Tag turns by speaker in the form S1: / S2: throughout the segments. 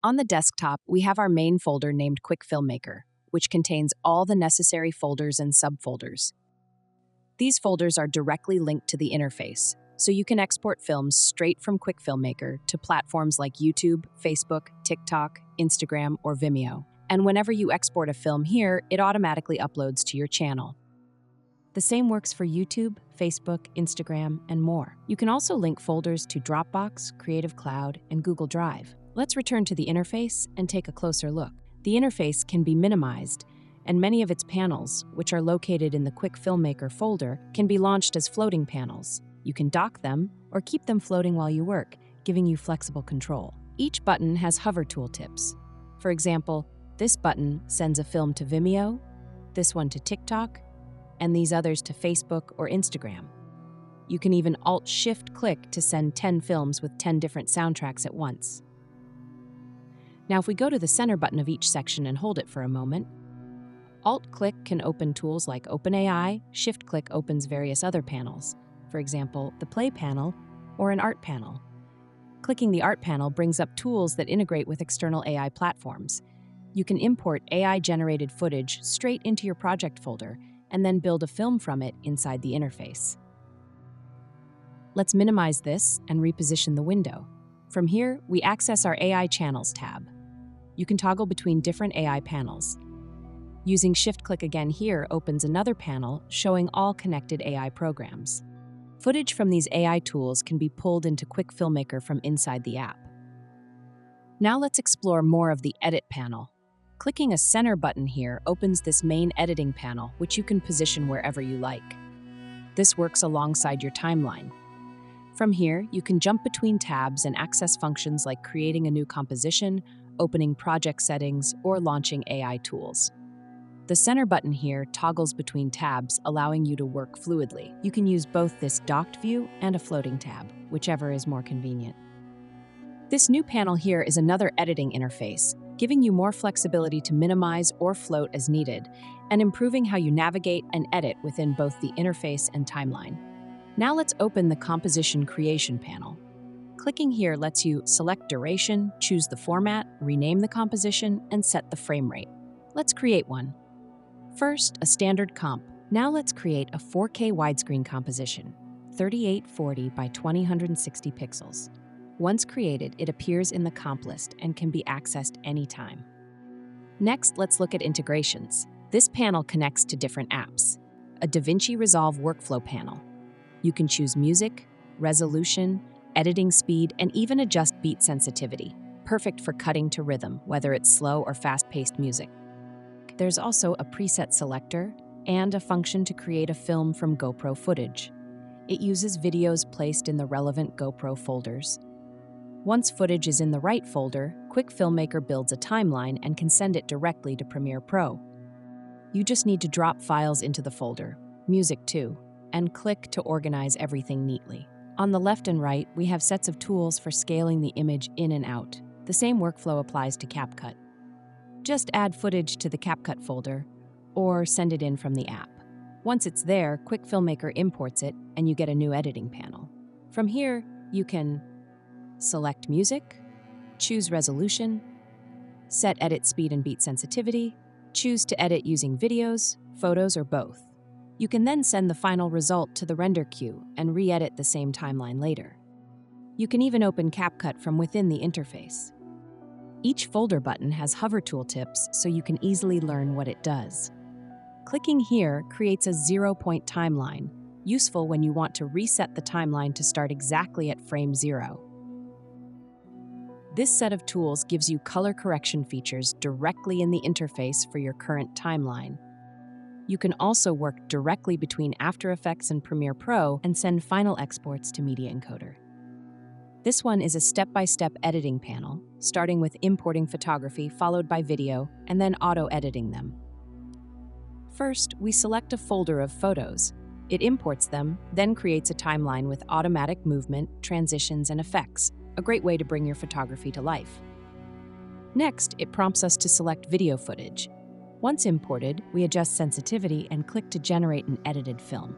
S1: On the desktop, we have our main folder named QuickFilmmaker, which contains all the necessary folders and subfolders. These folders are directly linked to the interface, so you can export films straight from QuickFilmmaker to platforms like YouTube, Facebook, TikTok, Instagram, or Vimeo. And whenever you export a film here, it automatically uploads to your channel. The same works for YouTube, Facebook, Instagram, and more. You can also link folders to Dropbox, Creative Cloud, and Google Drive. Let's return to the interface and take a closer look. The interface can be minimized, and many of its panels, which are located in the QuickFilmmaker folder, can be launched as floating panels. You can dock them or keep them floating while you work, giving you flexible control. Each button has hover tooltips. For example, this button sends a film to Vimeo, this one to TikTok, and these others to Facebook or Instagram. You can even Alt-Shift-Click to send 10 films with 10 different soundtracks at once. Now, if we go to the center button of each section and hold it for a moment, Alt-Click can open tools like OpenAI, Shift-Click opens various other panels, for example, the Play panel or an Art panel. Clicking the Art panel brings up tools that integrate with external AI platforms. You can import AI-generated footage straight into your project folder and then build a film from it inside the interface. Let's minimize this and reposition the window. From here, we access our AI Channels tab. You can toggle between different AI panels. Using Shift-Click again here opens another panel showing all connected AI programs. Footage from these AI tools can be pulled into QuickFilmmaker from inside the app. Now let's explore more of the Edit panel. Clicking a center button here opens this main editing panel, which you can position wherever you like. This works alongside your timeline. From here, you can jump between tabs and access functions like creating a new composition, opening project settings, or launching AI tools. The center button here toggles between tabs, allowing you to work fluidly. You can use both this docked view and a floating tab, whichever is more convenient. This new panel here is another editing interface, giving you more flexibility to minimize or float as needed, and improving how you navigate and edit within both the interface and timeline. Now let's open the Composition Creation panel. Clicking here lets you select duration, choose the format, rename the composition, and set the frame rate. Let's create one. First, a standard comp. Now let's create a 4K widescreen composition, 3840 by 2060 pixels. Once created, it appears in the comp list and can be accessed anytime. Next, let's look at integrations. This panel connects to different apps. A DaVinci Resolve workflow panel. You can choose music, resolution, editing speed, and even adjust beat sensitivity. Perfect for cutting to rhythm, whether it's slow or fast-paced music. There's also a preset selector and a function to create a film from GoPro footage. It uses videos placed in the relevant GoPro folders. Once footage is in the right folder, QuickFilmmaker builds a timeline and can send it directly to Premiere Pro. You just need to drop files into the folder, music too, and click to organize everything neatly. On the left and right, we have sets of tools for scaling the image in and out. The same workflow applies to CapCut. Just add footage to the CapCut folder, or send it in from the app. Once it's there, QuickFilmmaker imports it, and you get a new editing panel. From here, you can select music, choose resolution, set edit speed and beat sensitivity, choose to edit using videos, photos, or both. You can then send the final result to the render queue and re-edit the same timeline later. You can even open CapCut from within the interface. Each folder button has hover tooltips so you can easily learn what it does. Clicking here creates a 0-point timeline, useful when you want to reset the timeline to start exactly at frame 0. This set of tools gives you color correction features directly in the interface for your current timeline. You can also work directly between After Effects and Premiere Pro and send final exports to Media Encoder. This one is a step-by-step editing panel, starting with importing photography followed by video, and then auto-editing them. First, we select a folder of photos. It imports them, then creates a timeline with automatic movement, transitions, and effects, a great way to bring your photography to life. Next, it prompts us to select video footage. Once imported, we adjust sensitivity and click to generate an edited film.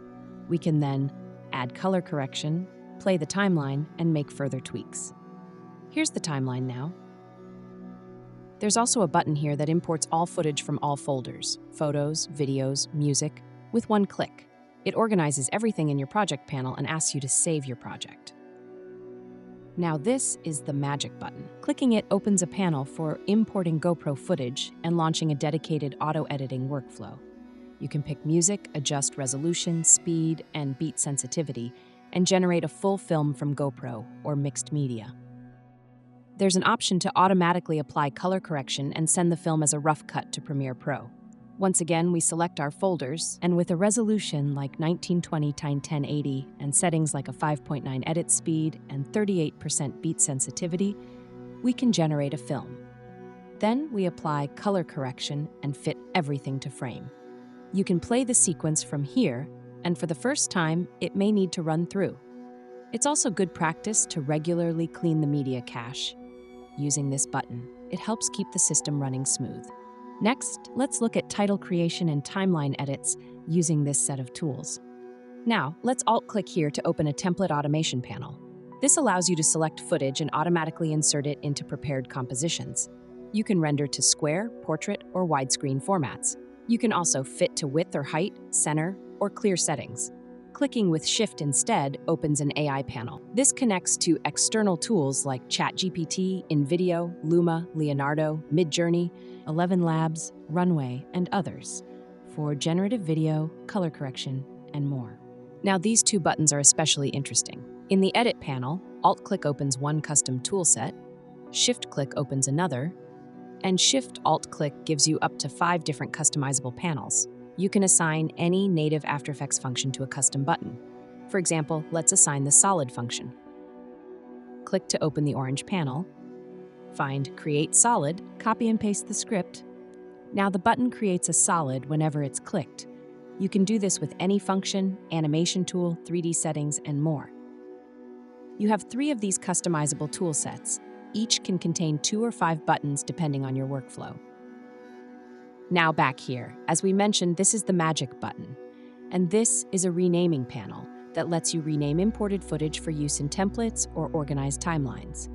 S1: We can then add color correction, play the timeline, and make further tweaks. Here's the timeline now. There's also a button here that imports all footage from all folders, photos, videos, music, with one click. It organizes everything in your project panel and asks you to save your project. Now this is the magic button. Clicking it opens a panel for importing GoPro footage and launching a dedicated auto-editing workflow. You can pick music, adjust resolution, speed, and beat sensitivity, and generate a full film from GoPro or mixed media. There's an option to automatically apply color correction and send the film as a rough cut to Premiere Pro. Once again, we select our folders, and with a resolution like 1920 x 1080 and settings like a 5.9 edit speed and 38% beat sensitivity, we can generate a film. Then we apply color correction and fit everything to frame. You can play the sequence from here, and for the first time, it may need to run through. It's also good practice to regularly clean the media cache. Using this button, it helps keep the system running smooth. Next, let's look at title creation and timeline edits using this set of tools. Now, let's Alt-click here to open a template automation panel. This allows you to select footage and automatically insert it into prepared compositions. You can render to square, portrait, or widescreen formats. You can also fit to width or height, center, or clear settings. Clicking with Shift instead opens an AI panel. This connects to external tools like ChatGPT, InVideo, Luma, Leonardo, Midjourney, 11 Labs, Runway, and others for generative video, color correction, and more. Now these two buttons are especially interesting. In the Edit panel, Alt-click opens one custom toolset, Shift-click opens another, and Shift-Alt-click gives you up to 5 different customizable panels. You can assign any native After Effects function to a custom button. For example, let's assign the Solid function. Click to open the orange panel. Find Create Solid, copy and paste the script. Now the button creates a solid whenever it's clicked. You can do this with any function, animation tool, 3D settings, and more. You have 3 of these customizable tool sets. Each can contain 2 or 5 buttons depending on your workflow. Now back here, as we mentioned, this is the magic button. And this is a renaming panel that lets you rename imported footage for use in templates or organized timelines.